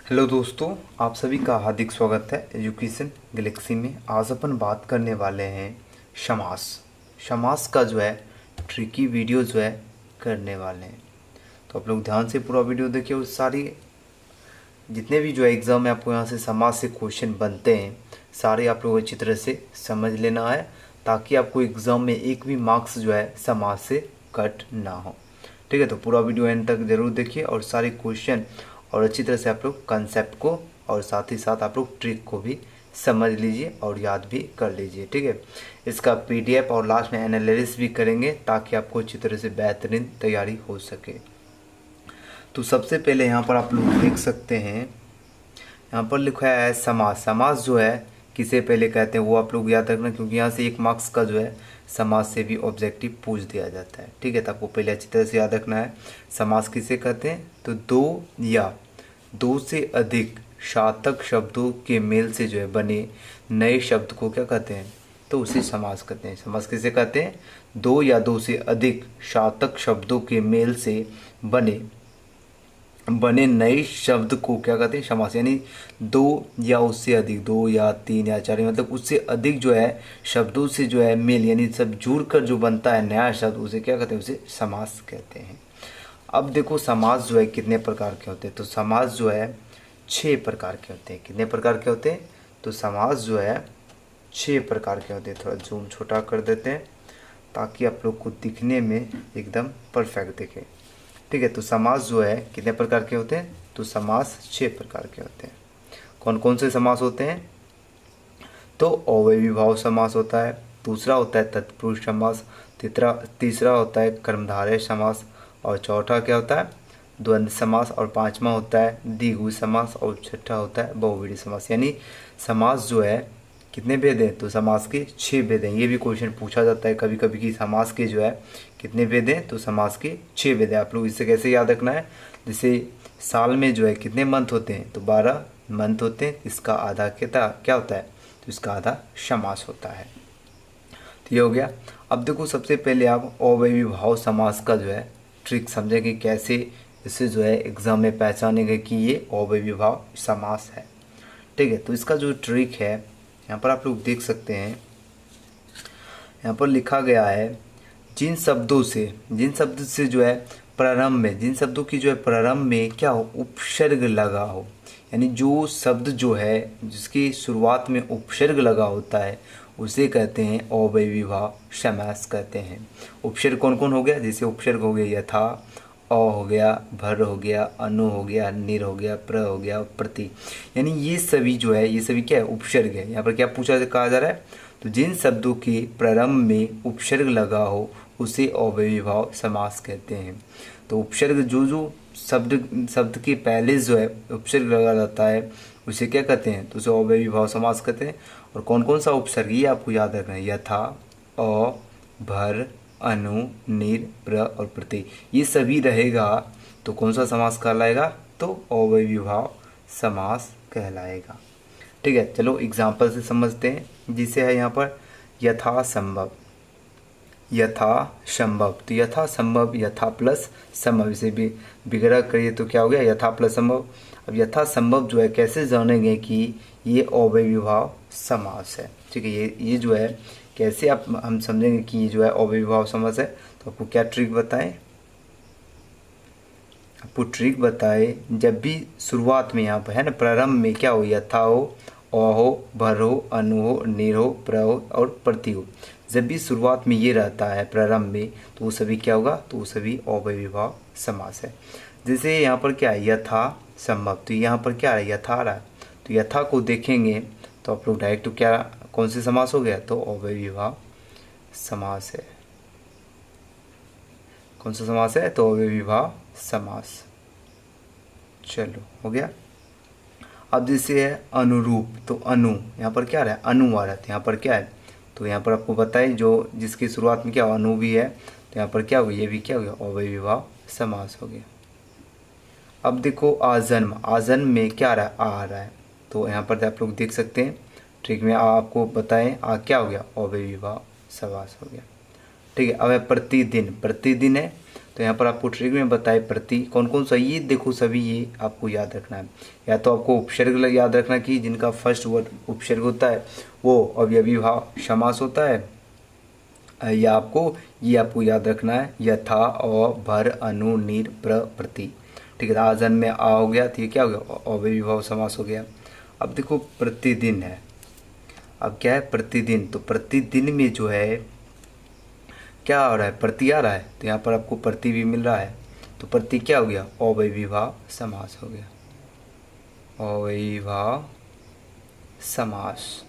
Hello दोस्तों, आप सभी का हार्दिक स्वागत है एजुकेशन गैलेक्सी में। आज अपन बात करने वाले हैं समास। समास का जो है ट्रिकी वीडियो जो है करने वाले हैं। तो आप लोग ध्यान से पूरा वीडियो देखिए। उस सारी जितने भी जो है एग्ज़ाम में आपको यहाँ से समास से क्वेश्चन बनते हैं, सारे आप लोगों को अच्छी तरह से समझ लेना है, ताकि आपको एग्ज़ाम में एक भी मार्क्स जो है समास से कट ना हो। ठीक है, तो पूरा वीडियो एंड तक ज़रूर देखिए और सारे क्वेश्चन और अच्छी तरह से आप लोग कंसेप्ट को और साथ ही साथ आप लोग ट्रिक को भी समझ लीजिए और याद भी कर लीजिए। ठीक है, इसका पीडीएफ और लास्ट में एनालिसिस भी करेंगे, ताकि आपको अच्छी तरह से बेहतरीन तैयारी हो सके। तो सबसे पहले यहाँ पर आप लोग देख सकते हैं, यहाँ पर लिखा है समास। समास जो है किसे पहले कहते हैं वो आप लोग याद रखना, क्योंकि यहाँ से 1 मार्क्स का जो है समास से भी ऑब्जेक्टिव पूछ दिया जाता है। ठीक है, तो आपको पहले अच्छी तरह से याद रखना है समास किसे कहते हैं। तो दो या दो से अधिक सार्थक शब्दों के मेल से जो है बने नए शब्द को क्या कहते हैं, तो उसे समास कहते हैं। समास किसे कहते हैं? दो या दो से अधिक सार्थक शब्दों के मेल से बने बने नए शब्द को क्या कहते हैं? समास। यानी दो या उससे अधिक, दो या तीन या चार, मतलब उससे अधिक जो है शब्दों से जो है मेल, यानी सब जुड़कर जो बनता है नया शब्द, उसे क्या कहते हैं? उसे समास कहते हैं। अब देखो समास जो है कितने प्रकार के होते हैं। तो समास जो है 6 प्रकार के होते हैं। कितने प्रकार के होते हैं? तो समास जो है 6 प्रकार के होते हैं। थोड़ा जूम छोटा कर देते हैं ताकि आप लोग को दिखने में एकदम परफेक्ट दिखे। ठीक है, तो समास जो है कितने प्रकार के होते हैं? तो समास 6 प्रकार के होते हैं। कौन कौन से समास होते हैं? तो अवयवी भाव समास होता है, दूसरा होता है तत्पुरुष समास, तीसरा होता है कर्मधारय समास, और चौथा क्या होता है? द्वंद्व समास, और पांचवा होता है द्विगु समास, और छठा होता है बहुव्रीहि समास। यानी समास जो है कितने भेद हैं? तो समास के 6 भेद हैं। ये भी क्वेश्चन पूछा जाता है कभी कभी कि समास के जो है कितने भेद हैं? तो समास के 6 भेद हैं। आप लोग इससे कैसे याद रखना है? जैसे साल में जो है कितने मंथ होते हैं? तो 12 मंथ होते हैं। इसका आधा क्या होता है? तो इसका आधा समास होता है। तो ये हो गया। अब देखो सबसे पहले आप अवयवी भाव समास का जो है ट्रिक समझेंगे, कैसे इसे जो है एग्जाम में पहचानेंगे कि ये अवयवी भाव समास है। ठीक है, तो इसका जो ट्रिक है यहाँ पर आप लोग देख सकते हैं। यहाँ पर लिखा गया है जिन शब्द से जो है प्रारंभ में, जिन शब्दों की जो है प्रारंभ में क्या हो? उपसर्ग लगा हो। यानी जो शब्द जो है जिसकी शुरुआत में उपसर्ग लगा होता है उसे कहते हैं अवयवी भाव समास कहते हैं। उपसर्ग कौन कौन हो गया? जैसे उपसर्ग हो गया यथा, अ हो गया, भर हो गया, अनु हो गया, निर हो गया, प्र हो गया, प्रति। यानी ये सभी जो है, ये सभी क्या है? उपसर्ग है। यहाँ पर क्या कहा जा रहा है? तो जिन शब्दों के प्रारंभ में उपसर्ग लगा हो उसे अवयवी भाव समास कहते हैं। तो उपसर्ग जो शब्द के पहले जो है उपसर्ग लगा जाता है उसे क्या कहते हैं? तो उसे अवयवी भाव समास कहते हैं। और कौन कौन सा उपसर्ग, ये आपको याद रखना है। यथा, अ, भर, अनु, निर, प्र और प्रति, ये सभी रहेगा तो कौन सा समास कहलाएगा? तो अवयवी भाव समास कहलाएगा। ठीक है, चलो एग्जाम्पल से समझते हैं। जिसे है यहाँ पर यथासंभव, यथासंभव। तो यथासंभव, यथा प्लस संभव, इसे भी विग्रह करिए तो क्या हो गया? यथा प्लस संभव। अब यथासंभव जो है कैसे जानेंगे कि ये अवयवी भाव समास है? ठीक है, ये जो है कैसे हम समझेंगे कि ये जो है अवयवी भाव समास है? तो आपको क्या ट्रिक बताएं? आपको ट्रिक बताए, जब भी शुरुआत में यहाँ पर है ना प्रारंभ में क्या हो? यथा हो, अ हो, भर हो, अनु हो, निर हो, प्र हो और प्रति हो। जब भी शुरुआत में ये रहता है प्रारंभ में तो वो सभी क्या होगा? तो वो सभी अवयवी भाव समास है। जैसे यहाँ पर क्या है? यथा संभव। तो यहाँ पर क्या है? यथा आ रहा है। तो यथा को देखेंगे तो आप लोग डायरेक्ट तो क्या कौन से समास हो गया? तो अवयवी भाव समास है। कौन सा समास है? तो अवयवी भाव समास। चलो हो गया। अब जैसे है अनुरूप, तो अनु, यहाँ पर क्या रहा है? अनु आ रहा है। यहाँ पर क्या है? तो यहाँ पर आपको बताए जो जिसकी शुरुआत में क्या अनु भी है, तो यहाँ पर क्या हो गया? ये भी क्या हो गया? अवयवी भाव समास हो गया। अब देखो आजन्म, आजन्म में क्या आ रहा है? आ रहा है। तो यहाँ पर आप लोग देख सकते हैं ट्रिक में आपको बताएं आ क्या हो गया? अवयवी भाव समास हो गया। ठीक है, अब है प्रतिदिन, प्रतिदिन है तो यहाँ पर आपको ट्रिक में बताए प्रति कौन कौन सा, ये देखो सभी ये आपको याद रखना है। या तो आपको उपसर्ग याद रखना कि जिनका फर्स्ट वर्ड उपसर्ग होता है वो अवयवी भाव समास होता है, या आपको याद रखना है यथा अ भर अनु नीर प्र प्रति। ठीक है, आजन में आ हो गया तो ये क्या हो गया, अवयवी भाव समास हो गया। अब देखो प्रतिदिन है, अब क्या है प्रतिदिन, तो प्रतिदिन में जो है क्या आ रहा है, प्रति आ रहा है, तो यहाँ पर आपको प्रति भी मिल रहा है, तो प्रति क्या हो गया, अवयवी भाव समास हो गया, अवयवी भाव समास।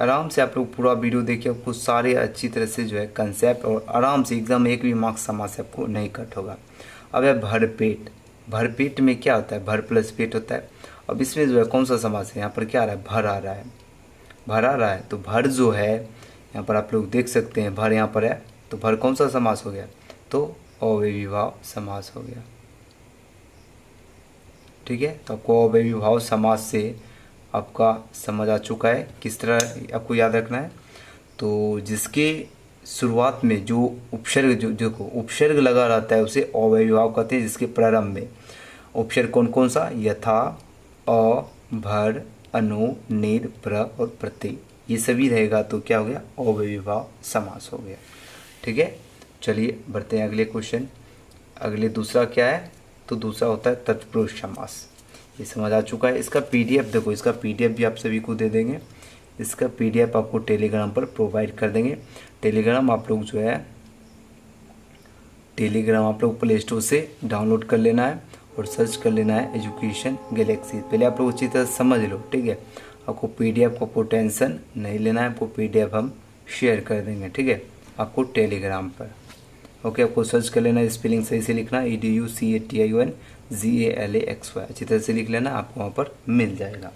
आराम से आप लोग पूरा वीडियो देखिए, आपको सारे अच्छी तरह से जो है कंसेप्ट, और आराम से एग्जाम एक भी मार्क्स समास से आपको नहीं कट होगा। अब है भरपेट, भरपेट में क्या होता है, भर प्लस पेट होता है। अब इसमें जो है कौन सा समास है, यहाँ पर क्या आ रहा है, भर आ रहा है, भर आ रहा है, तो भर जो है यहाँ पर आप लोग देख सकते हैं, भर यहाँ पर है, तो भर कौन सा समास हो गया, तो अवयवी भाव समास हो गया। ठीक है, तो आपको अवयवी भाव समास से आपका समझ आ चुका है किस तरह आपको याद रखना है। तो जिसके शुरुआत में जो उपसर्ग जो उपसर्ग लगा रहता है उसे अवयवी भाव कहते हैं। जिसके प्रारंभ में उपसर्ग कौन कौन सा, यथा अ भर अनु नीर प्र और प्रति, ये सभी रहेगा तो क्या हो गया, अवयवी भाव समास हो गया। ठीक है, चलिए बढ़ते हैं अगले क्वेश्चन। अगले दूसरा क्या है, तो दूसरा होता है तत्पुरुष समास। ये समझ आ चुका है। इसका पीडीएफ देखो, इसका पीडीएफ भी आप सभी को दे देंगे, इसका पीडीएफ आपको टेलीग्राम पर प्रोवाइड कर देंगे। टेलीग्राम आप लोग जो है, टेलीग्राम आप लोग प्ले स्टोर से डाउनलोड कर लेना है और सर्च कर लेना है एजुकेशन गैलेक्सी। पहले आप लोग अच्छी तरह समझ लो, ठीक है। आपको पीडीएफ को कोई टेंशन नहीं लेना है, आपको पीडीएफ हम शेयर कर देंगे, ठीक है, आपको टेलीग्राम पर। ओके, आपको सर्च कर लेना है, स्पेलिंग सही से लिखना, EDUCATION GALAXY, अच्छी तरह से लिख लेना, आपको वहाँ पर मिल जाएगा।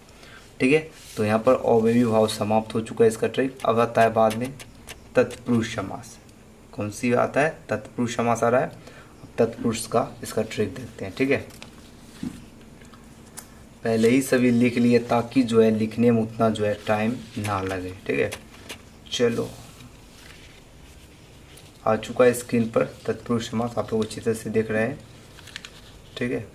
ठीक है, तो यहाँ पर अवयवी भाव समाप्त हो चुका है इसका ट्रिक। अब आता है बाद में तत्पुरुष समास। कौन सी आता है, तत्पुरुष समास आ रहा है। अब तत्पुरुष का इसका ट्रिक देखते हैं। ठीक है, पहले ही सभी लिख लिए ताकि जो है लिखने में उतना जो है टाइम ना लगे। ठीक है, चलो आ चुका है स्क्रीन पर तत्पुरुष समास, आप लोग अच्छी तरह से देख रहे हैं। ठीक है,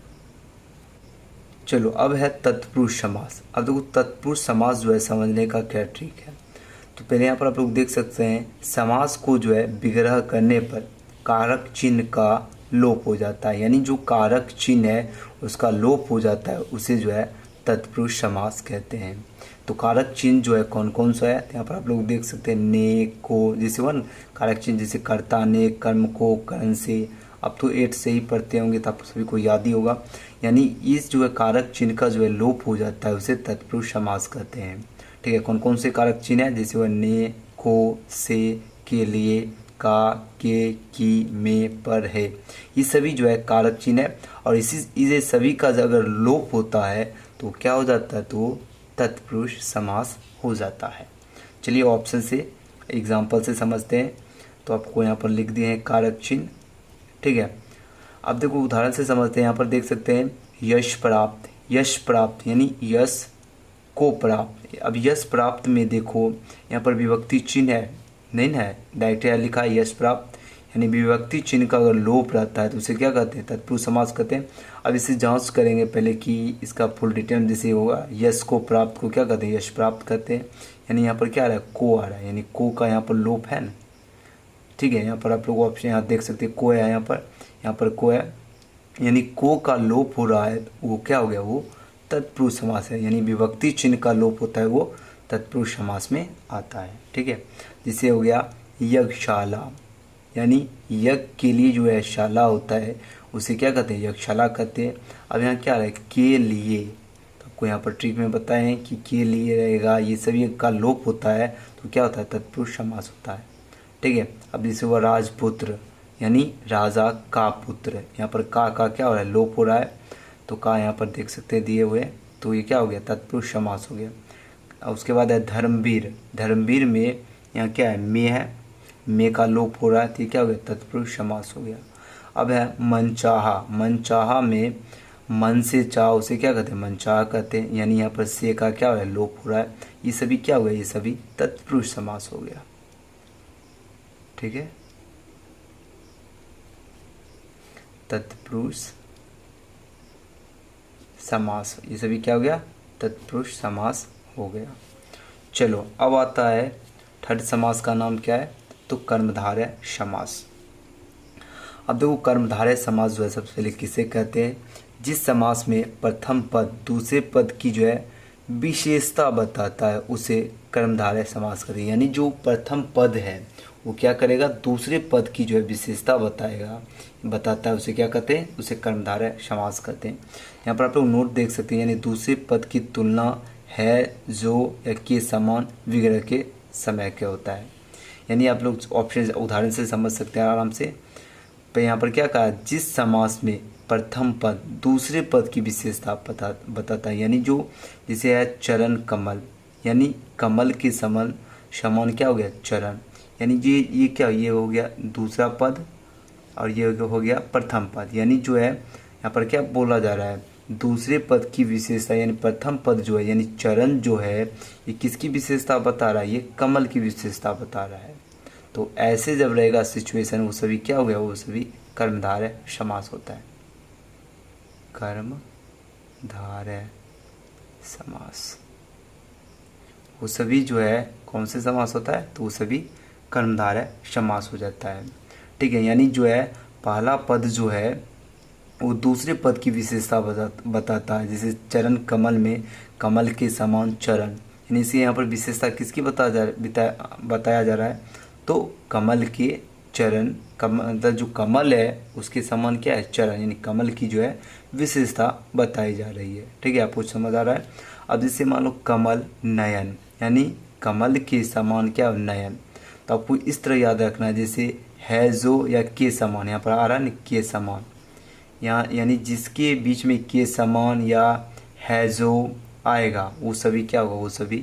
चलो अब है तत्पुरुष समास। अब देखो तत्पुरुष समास जो है समझने का क्या ट्रिक है। तो पहले यहाँ पर आप लोग देख सकते हैं, समास को जो है विग्रह करने पर कारक चिन्ह का लोप हो जाता है, यानी जो कारक चिन्ह है उसका लोप हो जाता है, उसे जो है तत्पुरुष समास कहते हैं। तो कारक चिन्ह जो है कौन कौन सा है, तो यहाँ पर आप लोग देख सकते हैं, ने को, जैसे वन कारक चिन्ह जैसे कर्ता ने, कर्म को, करण से, अब तो 8 से ही पढ़ते होंगे तो आप सभी को याद ही होगा। यानी इस जो है कारक चिन्ह का जो है लोप हो जाता है, उसे तत्पुरुष समास कहते हैं। ठीक है, कौन कौन से कारक चिन्ह है, जैसे वह ने, को, से, के लिए, का, के, की, में, पर, है, ये सभी जो है कारक चिन्ह है। और इसे सभी का अगर लोप होता है तो क्या हो जाता है, तो तत्पुरुष समास हो जाता है। चलिए ऑप्शन से एग्जाम्पल से समझते हैं। तो आपको यहाँ पर लिख दिए हैं कारक चिन्ह। ठीक है, अब देखो उदाहरण से समझते हैं। यहाँ पर देख सकते हैं यश प्राप्त, यश प्राप्त यानी यश को प्राप्त। अब यश प्राप्त में देखो यहाँ पर विभक्ति चिन्ह है, नहीं है, डायरेक्ट यहाँ लिखा है यश प्राप्त, यानी विभक्ति चिन्ह का अगर लोप रहता है तो उसे क्या कहते हैं, तत्पुरुष समास कहते हैं। अब इसे जांच करेंगे पहले कि इसका फुल डिटेल जैसे होगा, यश को प्राप्त को क्या कहते हैं, यश प्राप्त कहते हैं। यानी यहाँ पर क्या आ रहा है, को आ रहा है, यानी को का यहाँ पर लोप है ना। ठीक है, यहाँ पर आप लोग ऑप्शन यहाँ देख सकते हैं, को है यहाँ पर को है, यानी को का लोप हो रहा है, वो क्या हो गया, वो तत्पुरुष समास है। यानी विभक्ति चिन्ह का लोप होता है वो तत्पुरुष समास में आता है। ठीक है, जिसे हो गया यज्ञशाला, यानी यज्ञ के लिए जो है शाला होता है उसे क्या कहते हैं, यज्ञशाला कहते हैं। अब यहाँ क्या रहा है, के लिए, तो आपको यहाँ पर ट्रिक में बताए हैं कि के लिए रहेगा, ये सभी का लोप होता है तो क्या होता है, तत्पुरुष समास होता है। ठीक है, अब जैसे हुआ राजपुत्र, यानी राजा का पुत्र, यहाँ पर का क्या हो रहा है, लोप हो रहा है, तो का यहाँ पर देख सकते हैं दिए हुए, तो ये क्या हो गया, तत्पुरुष समास हो गया। और उसके बाद है धर्मवीर, धर्मवीर में यहाँ क्या है, में है, में का लोप हो रहा है, तो ये क्या हो गया, तत्पुरुष समास हो गया। अब है मनचाहा, मनचाहा में मन से चाह उसे क्या कहते हैं, मनचाहा कहते हैं, यानी यहाँ पर से का क्या हो रहा है, लोप हो रहा है। ये सभी क्या हो गया, ये सभी तत्पुरुष समास हो गया। ठीक है, तत्पुरुष समास। ये सभी क्या हो गया, तत्पुरुष समास हो गया। चलो अब आता है थर्ड समास का नाम क्या है, तो कर्मधारय समास। अब देखो कर्मधारय समास जो है सबसे पहले किसे कहते हैं, जिस समास में प्रथम पद दूसरे पद की जो है विशेषता बताता है उसे कर्मधारय समास कहते हैं। यानी जो प्रथम पद है वो क्या करेगा, दूसरे पद की जो है विशेषता बताता है उसे क्या कहते हैं, उसे कर्मधारय समास कहते हैं। यहाँ पर आप लोग नोट देख सकते हैं, यानी दूसरे पद की तुलना है, जो या के समान वगैरह के समय के होता है। यानी आप लोग ऑप्शन उदाहरण से समझ सकते हैं आराम से। तो यहाँ पर क्या कहा, जिस समास में प्रथम पद दूसरे पद की विशेषता बताता है, यानी जो जैसे है चरण कमल, यानी कमल के समान क्या हो गया, चरण, यानी ये क्या, ये हो गया दूसरा पद और ये हो गया प्रथम पद। यानी जो है यहाँ पर क्या बोला जा रहा है, दूसरे पद की विशेषता, यानी प्रथम पद जो है यानी चरण जो है ये किसकी विशेषता बता रहा है, ये कमल की विशेषता बता रहा है। तो ऐसे जब रहेगा सिचुएशन, वो सभी क्या हो गया, वो सभी कर्मधारय समास होता है, कर्मधारय समास। वो सभी जो है कौन से समास होता है, तो वो सभी कर्मधारय समास हो जाता है। ठीक है, यानी जो है पहला पद जो है वो दूसरे पद की विशेषता बताता है। जैसे चरण कमल में कमल के समान चरण, यानी इसे यहाँ पर विशेषता किसकी बताया जा रहा है, तो कमल के चरण, मतलब जो कमल है उसके समान क्या है, चरण, यानी कमल की जो है विशेषता बताई जा रही है। ठीक है, आपको समझ आ रहा है। अब जैसे मान लो कमल नयन, यानी कमल के समान क्या नयन, तो आपको इस तरह याद रखना है, जैसे है जो या के समान, यहाँ पर आ रहा है ना के समान, यहाँ यानी जिसके बीच में के समान या है जो आएगा वो सभी क्या होगा, वो सभी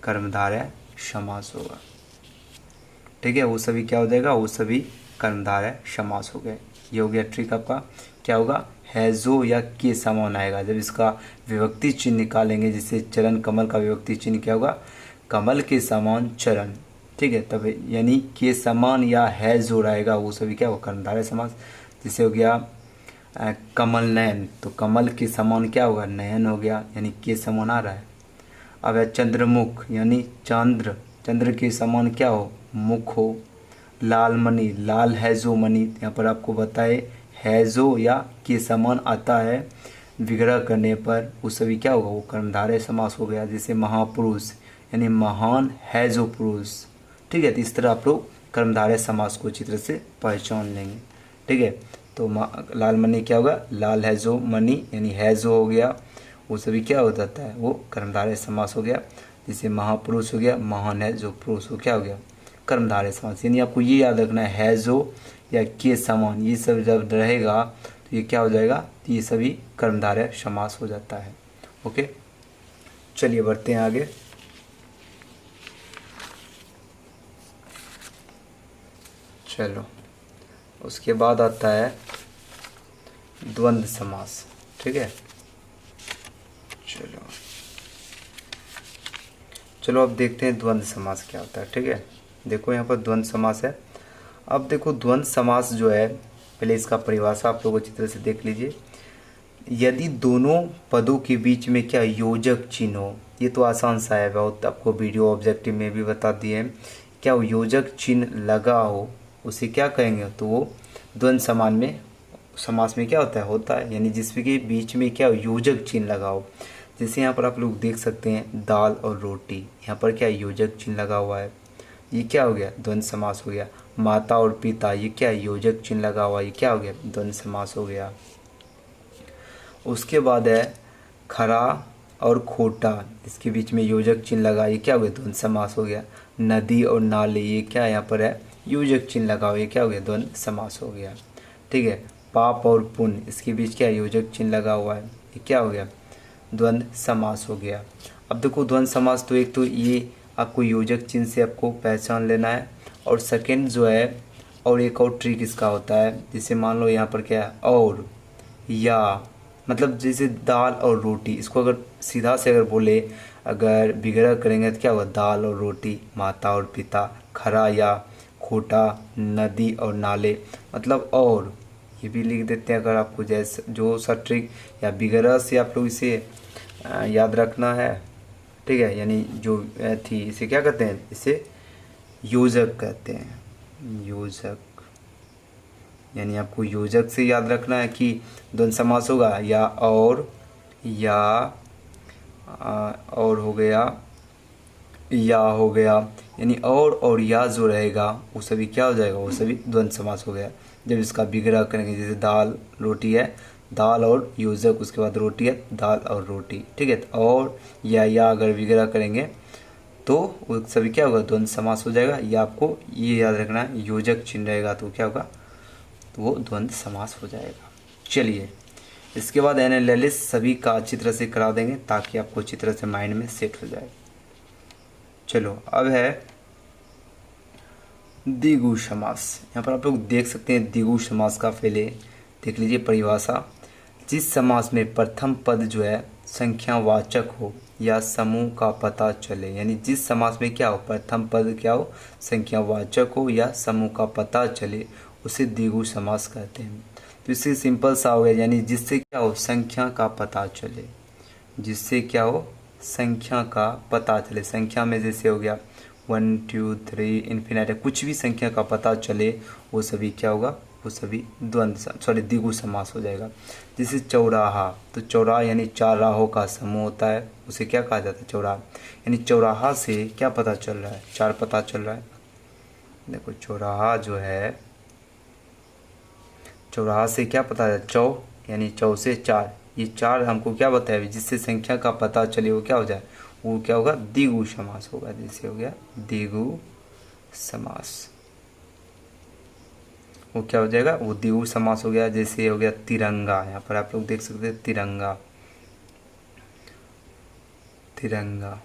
कर्मधारय समास होगा। ठीक है, वो सभी क्या हो जाएगा, वो सभी कर्मधारय समास हो गए। ये हो गया ट्रिक आपका। क्या होगा, है जो या के समान आएगा, जब इसका विभक्ति चिन्ह निकालेंगे, जिससे चरण कमल का विभक्ति चिन्ह क्या होगा, कमल के समान चरण। ठीक है, तब यानी के समान या है जो आएगा वो सभी क्या होगा, कर्मधारय समास। जैसे हो गया कमल नयन, तो कमल के समान क्या होगा, नयन हो गया, यानी के समान आ रहा है। अब है चंद्रमुख, यानी चंद्र के समान क्या हो, मुख हो। लाल मणि, लाल है जो मणि, यहाँ पर आपको बताए है जो या के समान आता है विग्रह करने पर, वो सभी क्या होगा, वो कर्मधारय समास हो गया। जैसे महापुरुष, यानी महान है जो पुरुष। ठीक है, तो इस तरह आप लोग कर्मधारय समास को अच्छी तरह से पहचान लेंगे। ठीक है, तो लाल मणि क्या होगा, लाल है जो मणि, यानी है जो हो गया, वो सभी क्या हो जाता है, वो कर्मधारय समास हो गया। जैसे महापुरुष हो गया, महान है जो पुरुष, हो क्या हो गया, कर्मधारय समास। यानी आपको ये याद रखना है जो या के समान, ये सब जब रहेगा तो ये क्या हो जाएगा, तो ये सभी कर्मधारय समास हो जाता है। ओके, चलिए बढ़ते हैं आगे। चलो उसके बाद आता है द्वंद्व समास। ठीक है, चलो अब देखते हैं द्वंद्व समास क्या होता है। ठीक है, देखो यहाँ पर द्वंद्व समास है। अब देखो द्वंद्व समास जो है, पहले इसका परिभाषा आप लोग अच्छी तरह से देख लीजिए। यदि दोनों पदों के बीच में क्या योजक चिन्ह हो, ये तो आसान सा है, बहुत आपको वीडियो ऑब्जेक्टिव में भी बता दिए हैं। क्या योजक चिन्ह लगा हो उसे क्या कहेंगे, तो वो द्वंद्व समास में क्या होता है, यानी जिसके बीच में क्या योजक चिन्ह लगा हो। जैसे यहाँ पर आप लोग देख सकते हैं दाल और रोटी, यहाँ पर क्या योजक चिन्ह लगा हुआ है, ये क्या हो गया, द्वंद्व समास हो गया। माता और पिता, ये क्या योजक चिन्ह लगा हुआ, ये क्या हो गया, द्वंद्व समास हो गया। उसके बाद है खरा और खोटा, इसके बीच में योजक चिन्ह लगा, ये क्या हो गया, द्वंद्व समास हो गया। नदी और नाले, ये क्या यहाँ पर है, योजक चिन्ह लगा हुआ, ये क्या हो गया, द्वंद्व समास हो गया। ठीक है, पाप और पुण्य, इसके बीच क्या योजक चिन्ह लगा हुआ है, ये क्या हो गया, द्वंद्व समास हो गया। अब देखो द्वंद्व समास तो एक तो ये आपको योजक चिन्ह से आपको पहचान लेना है, और सेकंड जो है, और एक और ट्रिक इसका होता है। जैसे मान लो यहाँ पर क्या है, और या, मतलब जैसे दाल और रोटी, इसको अगर सीधा से अगर बोले, अगर विग्रह करेंगे तो क्या होगा, दाल और रोटी, माता और पिता, खरा या खोटा, नदी और नाले, मतलब और, ये भी लिख देते हैं अगर आपको जैसे जो सा ट्रिक या वगैरह से आप लोग इसे याद रखना है। ठीक है, यानी जो थी इसे क्या कहते हैं, इसे योजक कहते हैं। योजक यानी आपको योजक से याद रखना है कि द्वंद्व समास होगा या और, या और हो गया, या हो गया, यानी और या जो रहेगा वो सभी क्या हो जाएगा, वो सभी द्वंद्व समास हो गया। जब इसका विग्रह करेंगे, जैसे दाल रोटी है, दाल और योजक, उसके बाद रोटी है, दाल और रोटी। ठीक है, और या अगर विग्रह करेंगे तो वो सभी क्या होगा, द्वंद्व समास हो जाएगा। या आपको ये याद रखना है, योजक चिन्ह रहेगा तो क्या होगा, तो वो द्वंद्व समास हो जाएगा। चलिए, इसके बाद एनालिसिस सभी का अच्छी तरह से करा देंगे ताकि आपको अच्छी तरह से माइंड में सेट हो जाए। चलो, अब है द्विगु समास। यहाँ पर आप लोग देख सकते हैं द्विगु समास का पहले देख लीजिए परिभाषा। जिस समास में प्रथम पद जो है संख्यावाचक हो या समूह का पता चले, यानी जिस समास में क्या हो, प्रथम पद क्या हो, संख्यावाचक हो या समूह का पता चले, उसे द्विगु समास कहते हैं। तो इससे सिंपल सा हो गया, यानी जिससे क्या हो, संख्या का पता चले, जिससे क्या हो, संख्या का पता चले। संख्या में जैसे हो गया 1 2 3 इन्फिनाइट, कुछ भी संख्या का पता चले वो सभी क्या होगा, वो सभी द्विगु समास हो जाएगा। जैसे चौराहा, तो चौराहा यानी 4 राहों का समूह होता है, उसे क्या कहा जाता है, चौराहा। यानी चौराहा से क्या पता चल रहा है, 4 पता चल रहा है। देखो चौराहा जो है, चौराहा से क्या पता है, चौ यानी चौ से 4, ये 4 हमको क्या बताया, जिससे संख्या का पता चले वो क्या हो जाए, वो क्या होगा, द्विगु समास होगा। जैसे हो गया द्विगु समास, वो क्या हो जाएगा, वो द्विगु समास हो गया। जैसे हो गया तिरंगा, यहाँ पर आप लोग देख सकते हैं तिरंगा, तिरंगा।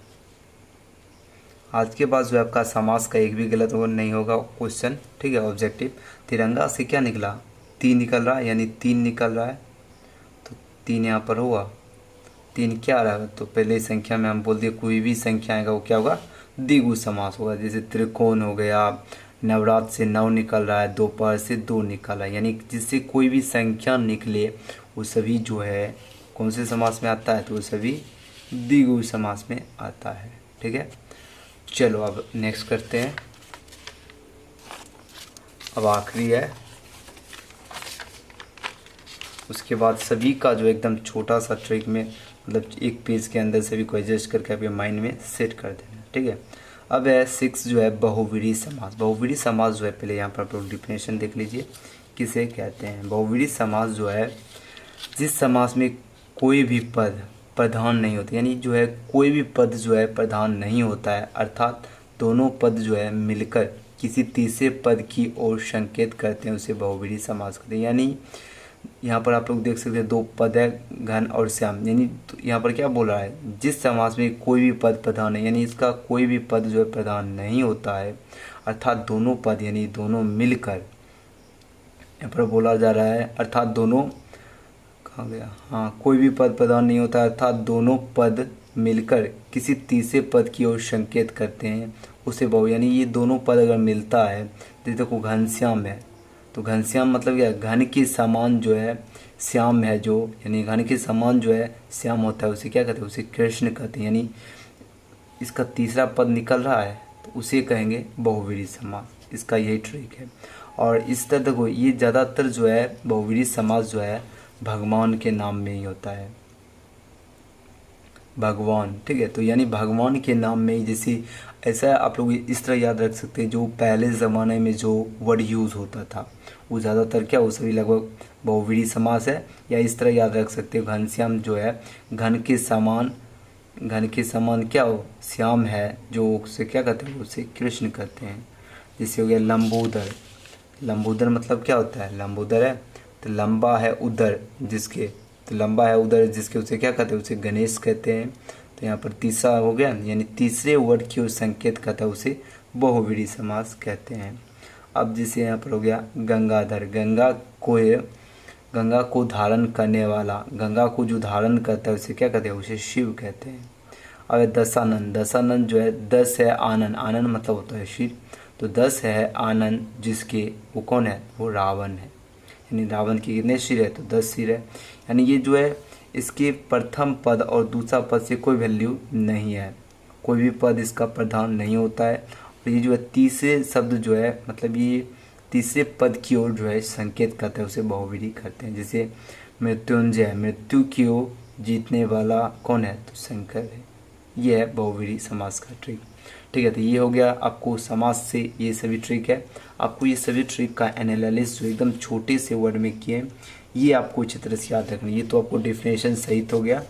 आज के बाद जो आपका समास का एक भी गलत नहीं होगा क्वेश्चन, ठीक है, ऑब्जेक्टिव। तिरंगा से क्या निकला, 3 निकल रहा है, यानी 3 निकल रहा है, तो 3 यहाँ पर हुआ। 3 क्या आ रहा है, तो पहले संख्या में हम बोल दिए कोई भी संख्या आएगा वो क्या होगा, द्विगु समास होगा। जैसे त्रिकोण हो गया, नवरात्र से 9 निकल रहा है, दोपहर से 2 निकल रहा है, यानी जिससे कोई भी संख्या निकले वो सभी जो है कौन से समास में आता है, तो वो सभी द्विगु समास में आता है। ठीक है, चलो अब नेक्स्ट करते हैं। अब आखिरी है, उसके बाद सभी का जो एकदम छोटा सा ट्रिक में, मतलब एक पेज के अंदर सभी को एडजस्ट करके अपने माइंड में सेट कर देना। ठीक है, अब है 6 जो है बहुव्रीहि समास। बहुव्रीहि समास जो है, पहले यहाँ पर आप लोग डिफिनेशन देख लीजिए किसे कहते हैं। बहुव्रीहि समास जो है, जिस समास में कोई भी पद प्रधान नहीं होते, यानी जो है कोई भी पद जो है प्रधान नहीं होता है, अर्थात दोनों पद जो है मिलकर किसी तीसरे पद की ओर संकेत करते हैं, उसे बहुव्रीहि समास कहते हैं। यानी यहाँ पर आप लोग देख सकते हैं 2 पद है, घन और श्याम, यानी तो यहाँ पर क्या बोल रहा है, जिस समास में कोई भी पद प्रधान है, यानी इसका कोई भी पद जो है प्रधान नहीं होता है, अर्थात दोनों पद यानी दोनों मिलकर, यहाँ पर बोला जा रहा है, अर्थात दोनों, कहाँ गया, हाँ, कोई भी पद प्रधान नहीं होता है, अर्थात दोनों पद मिलकर किसी तीसरे पद की ओर संकेत करते हैं, उसे बहु, यानी ये दोनों पद अगर मिलता है, जैसे देखो घनश्याम है, तो घनश्याम मतलब क्या, घन के समान जो है श्याम है, जो यानी घन के समान जो है श्याम होता है, उसे क्या कहते हैं, उसे कृष्ण कहते हैं। यानी इसका तीसरा पद निकल रहा है तो उसे कहेंगे बहुव्रीहि समास, इसका यही ट्रिक है। और इस तरह देखो, ये ज़्यादातर जो है बहुव्रीहि समास जो है भगवान के नाम में ही होता है, भगवान। ठीक है, तो यानी भगवान के नाम में ही, जैसे ऐसा आप लोग इस तरह याद रख सकते हैं, जो पहले ज़माने में जो वर्ड यूज़ होता था वो ज़्यादातर क्या, वो सभी लगभग बहुव्रीहि समास है। या इस तरह याद रख सकते हो, घनश्याम जो है घन के समान, घन के समान क्या हो, श्याम है, जो उसे क्या कहते हैं, उसे कृष्ण कहते हैं। जैसे हो गया लंबोदर, लंबोदर मतलब क्या होता है, लंबोदर है तो लंबा है उदर जिसके, तो लंबा है उदर जिसके, उसे क्या कहते हैं, उसे गणेश कहते हैं। तो यहाँ पर तीसरा हो गया, यानी तीसरे वर्ड की ओर संकेत करता है, उसे बहुव्रीहि समास कहते हैं। अब जैसे यहाँ पर हो गया गंगाधर, गंगा को धारण करने वाला, गंगा को जो धारण करता है उसे क्या कहते हैं, उसे शिव कहते हैं। अब दशानन, दशानन जो है 10 है आनन, आनन मतलब होता है शिव, तो 10 है आनन जिसके, वो कौन है, वो रावण है। यानी रावण के कितने सिर है, तो 10 सिर है। यानी ये जो है इसके प्रथम पद और दूसरा पद से कोई वैल्यू नहीं है, कोई भी पद इसका प्रधान नहीं होता है। और ये जो है तीसरे शब्द जो है मतलब ये तीसरे पद की ओर जो है संकेत करते हैं, उसे बहुव्रीहि करते हैं। जैसे मृत्युंजय, मृत्यु की ओर जीतने वाला कौन है, तो शंकर है। ये है बहुव्रीहि समास का ट्रिक। ठीक है, तो ये हो गया आपको समास से ये सभी ट्रिक है। आपको ये सभी ट्रिक का एनालिसिस जो एकदम छोटे से वर्ड में किए ये आपको अच्छी तरह से याद रखना। ये तो आपको डेफिनेशन सहित हो गया।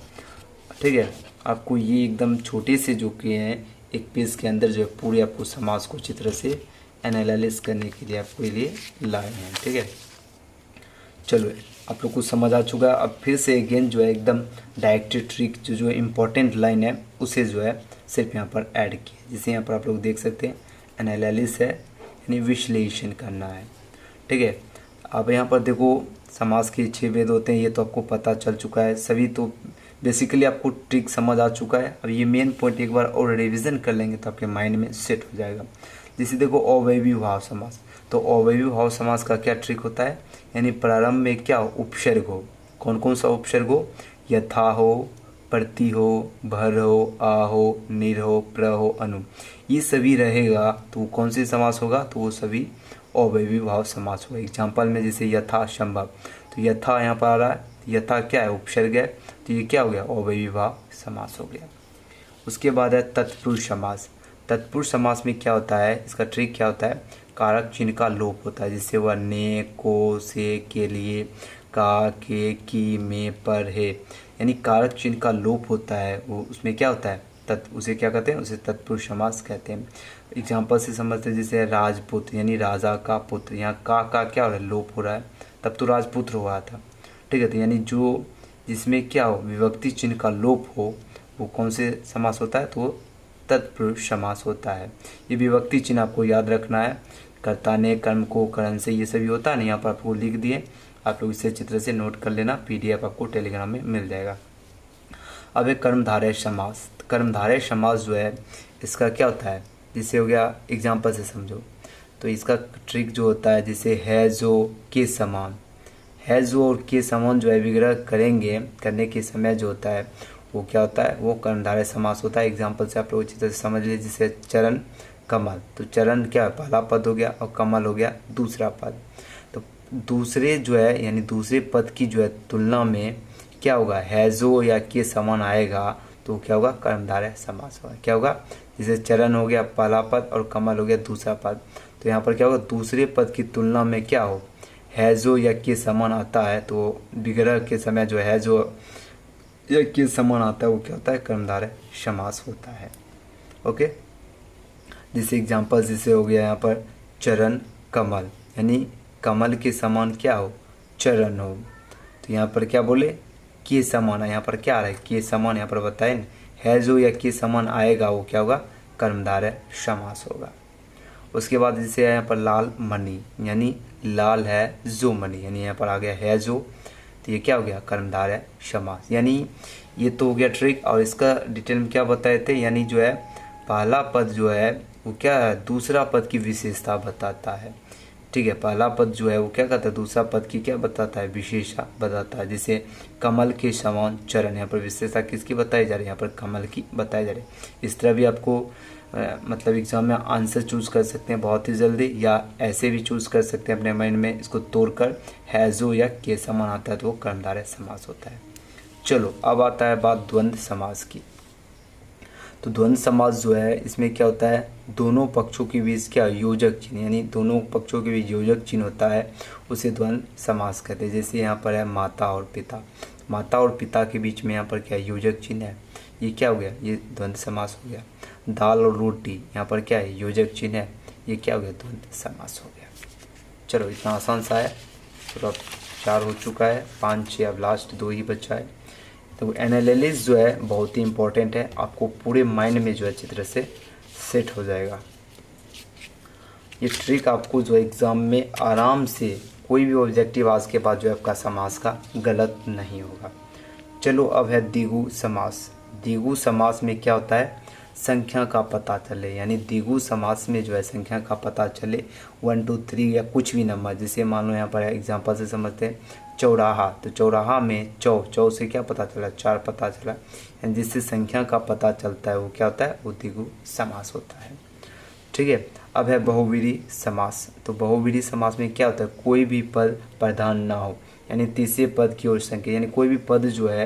ठीक है, आपको ये एकदम छोटे से जो किए हैं एक पेज के अंदर जो है पूरे आपको समास को अच्छी तरह से एनालिसिस करने के लिए आपको ये लिए लाए हैं। ठीक है, चलो आप लोग को समझ आ चुका है। अब फिर से अगेन जो है एकदम डायरेक्ट ट्रिक जो इम्पोर्टेंट लाइन है उसे जो है सिर्फ यहाँ पर ऐड किया। जैसे यहाँ पर आप लोग देख सकते हैं एनालिसिस है, यानी विश्लेषण करना है। ठीक है, अब यहाँ पर देखो समास के 6 भेद होते हैं, ये तो आपको पता चल चुका है सभी, तो बेसिकली आपको ट्रिक समझ आ चुका है। अब ये मेन पॉइंट एक बार और रिवीजन कर लेंगे तो आपके माइंड में सेट हो जाएगा। जैसे देखो अवयवी भाव समास, तो अवयवी भाव समास का क्या ट्रिक होता है, यानी प्रारंभ में क्या उपसर्ग हो, कौन कौन सा उपसर्ग हो, यथा हो, प्रति हो, भर हो, आ हो, निर हो, प्र हो, अनु, ये सभी रहेगा तो कौन सी समास होगा, तो वो सभी अवयवी भाव समास होगा। एग्जाम्पल में जैसे यथा संभव, तो यथा यहाँ पर आ रहा है, यथा क्या है, उपसर्ग है, तो ये क्या हो गया, अवयवी भाव समास हो गया। उसके बाद है तत्पुरुष समास। तत्पुरुष समास में क्या होता है, इसका ट्रिक क्या होता है, कारक चिन्ह का लोप होता है। जिससे वह ने, को, से, के लिए, का, के, की, में, पर, है, यानी कारक चिन्ह का लोप होता है, वो उसमें क्या होता है उसे क्या कहते हैं, उसे तत्पुरुष समास कहते हैं। एग्जाम्पल से समझते हैं, जैसे राजपुत्र यानी राजा का पुत्र, यहाँ का क्या हो रहा है, लोप हो रहा है, तब तो राजपुत्र हुआ था। ठीक है, तो यानी जो जिसमें क्या हो विभक्ति चिन्ह का लोप हो वो कौन से समास होता है, तो तत्पुरुष समास होता है। ये विभक्ति चिन्ह आपको याद रखना है, कर्ता ने, कर्म को, करण से, ये सभी होता है ना, यहाँ पर आपको लिख दिए, आप लोग इसे चित्र से नोट कर लेना, PDF आपको टेलीग्राम में मिल जाएगा। अब एक कर्मधारय समास। कर्मधारय समास जो है इसका क्या होता है, जिससे हो गया एग्जाम्पल से समझो, तो इसका ट्रिक जो होता है, जैसे है जो, के समान, है जो और के समान जो है विग्रह करेंगे, करने के समय जो होता है वो क्या होता है, वो कर्मधारय समास होता है। एग्जाम्पल से आप लोग अच्छी तरह से समझ लीजिए, जैसे चरण, कमल, तो चरण क्या है, पहला पद हो गया, और कमल हो गया दूसरा पद। तो दूसरे जो है यानी दूसरे पद की जो है तुलना में क्या होगा, है जो या के समान आएगा तो क्या होगा, कर्मधारय समास होगा। क्या होगा, जैसे चरण हो गया पहला पद और कमल हो गया दूसरा पद, तो यहाँ पर क्या होगा, दूसरे पद की तुलना में क्या हो, है जो या के समान आता है, तो विग्रह के समय जो है जो या के समान आता है वो क्या होता है, कर्मधारय समास होता है। ओके, जैसे एग्जाम्पल जैसे हो गया यहाँ पर चरण कमल, यानी कमल के समान क्या हो, चरण हो, तो यहाँ पर क्या बोले, के समान है, यहाँ पर क्या आ रहा है, के समान, यहाँ पर बताए न, है जो या के समान आएगा वो क्या होगा, कर्मधारय समास होगा। उसके बाद जैसे यहाँ पर लाल मणि, यानी लाल है जो मणि, यानी यहाँ पर आ गया है जो, तो ये क्या हो गया, कर्मधारय समास। यानी ये तो हो गया ट्रिक, और इसका डिटेल में क्या बताए थे, यानी जो है पहला पद जो है वो क्या है, दूसरा पद की विशेषता बताता है। ठीक है, पहला पद जो है वो क्या कहता है, दूसरा पद की क्या बताता है, विशेषता बताता है। जैसे कमल के समान चरण, यहाँ पर विशेषता किसकी बताई जा रही है, यहाँ पर कमल की बताई जा रही है। इस तरह भी आपको मतलब एग्जाम में आंसर चूज कर सकते हैं बहुत ही जल्दी, या ऐसे भी चूज कर सकते हैं अपने माइंड में इसको तोड़कर, है जो या के समान आता है तो वो कर्मधारय समास होता है। चलो अब आता है बात द्वंद्व समास की। तो द्वंद्व समास जो है इसमें क्या होता है, दोनों पक्षों के बीच क्या योजक चिन्ह, यानी दोनों पक्षों के बीच योजक चिन्ह होता है, उसे द्वंद्व समास कहते हैं। जैसे यहाँ पर है माता और पिता, माता और पिता के बीच में यहाँ पर क्या योजक चिन्ह है, ये क्या हो गया, ये द्वंद्व समास हो गया। दाल और रोटी, यहाँ पर क्या है, योजक चिन्ह है, ये क्या हो गया, द्वंद्व समास हो गया। चलो इतना आसान सा है, तो अब 4 हो चुका है, 5 6 अब लास्ट 2 ही बचा है। तो एनालिसिस जो है बहुत ही इंपॉर्टेंट है, आपको पूरे माइंड में जो है अच्छी तरह से सेट हो जाएगा। ये ट्रिक आपको जो एग्ज़ाम में आराम से कोई भी ऑब्जेक्टिव आज के बाद जो है आपका समास का गलत नहीं होगा। चलो अब है द्विगु समास। द्विगु समास में क्या होता है, संख्या का पता चले, यानी द्विगु समास में जो है संख्या का पता चले 1 2 3 या कुछ भी नंबर। जैसे मान लो यहाँ पर एग्जांपल से समझते हैं चौराहा, तो चौराहा में चौ से क्या पता चला, 4 पता चला, यानी जिससे संख्या का पता चलता है वो क्या होता है, वो द्विगु समास होता है। ठीक है। अब है बहुव्रीहि समास। तो बहुव्रीहि समास में क्या होता है, कोई भी पद प्रधान ना हो, यानी तीसरे पद की ओर संकेत, यानी कोई भी पद जो है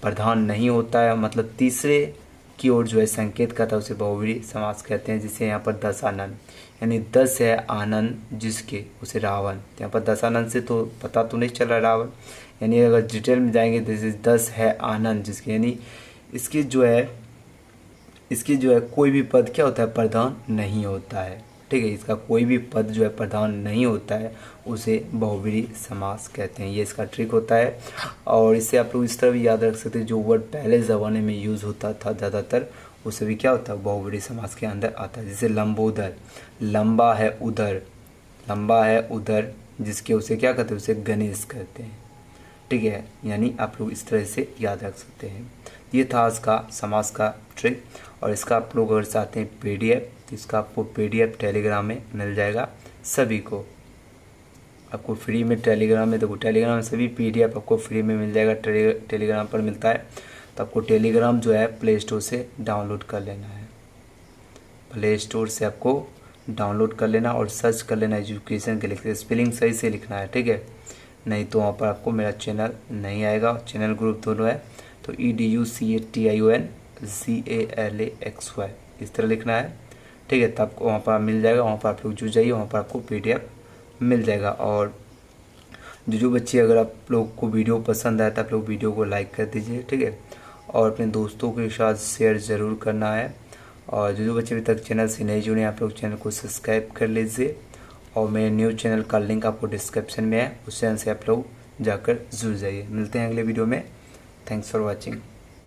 प्रधान नहीं होता है, मतलब तीसरे की ओर जो है संकेत करता है, उसे बहुव्रीहि समास कहते हैं। जिसे यहाँ पर दशानन, यानी 10 है आनंद जिसके, उसे रावण। यहाँ पर दशानन से तो पता तो नहीं चल रहा रावण, यानी अगर डिटेल में जाएंगे जैसे 10 है आनंद जिसके, यानी इसकी जो है कोई भी पद क्या होता है, प्रधान नहीं होता है। ठीक है, इसका कोई भी पद जो है प्रधान नहीं होता है, उसे बहुव्रीहि समास कहते हैं। ये इसका ट्रिक होता है। और इससे आप लोग इस तरह भी याद रख सकते हैं, जो वर्ड पहले ज़माने में यूज़ होता था ज़्यादातर, उसे भी क्या होता है, बहुव्रीहि समास के अंदर आता है। जैसे लंबोदर, लंबा है उधर जिसके, उसे क्या कहते हैं, उसे गणेश कहते हैं। ठीक है, यानी आप लोग इस तरह से याद रख सकते हैं। ये था आज का समास का ट्रिक। और इसका आप लोग अगर चाहते हैं PDF, तो इसका आपको PDF टेलीग्राम में मिल जाएगा सभी को, आपको फ्री में टेलीग्राम में। देखो टेलीग्राम में सभी PDF आपको फ्री में मिल जाएगा, टेलीग्राम पर मिलता है। तो आपको टेलीग्राम जो है प्ले स्टोर से डाउनलोड कर लेना है, प्ले स्टोर से आपको डाउनलोड कर लेना और सर्च कर लेना एजुकेशन गैलेक्सी, स्पेलिंग सही से लिखना है। ठीक है, नहीं तो वहाँ पर आपको मेरा चैनल नहीं आएगा। चैनल ग्रुप दोनों है, तो EDUCATIONGALAXY इस तरह लिखना है। ठीक है, तब आपको वहाँ पर मिल जाएगा, वहाँ पर आप लोग जुड़ जाइए, वहाँ पर आपको PDF मिल जाएगा। और जो बच्चे, अगर आप लोग को वीडियो पसंद आए तो आप लोग वीडियो को लाइक कर दीजिए। ठीक है, और अपने दोस्तों के साथ शेयर ज़रूर करना है। और जो बच्चे अभी तक चैनल से नहीं जुड़े, आप लोग चैनल को सब्सक्राइब कर लीजिए। और मेरे न्यू चैनल का लिंक आपको डिस्क्रिप्शन में है, उस चैनल से आप लोग जाकर जुड़ जाइए। मिलते हैं अगले वीडियो में। Thanks for watching.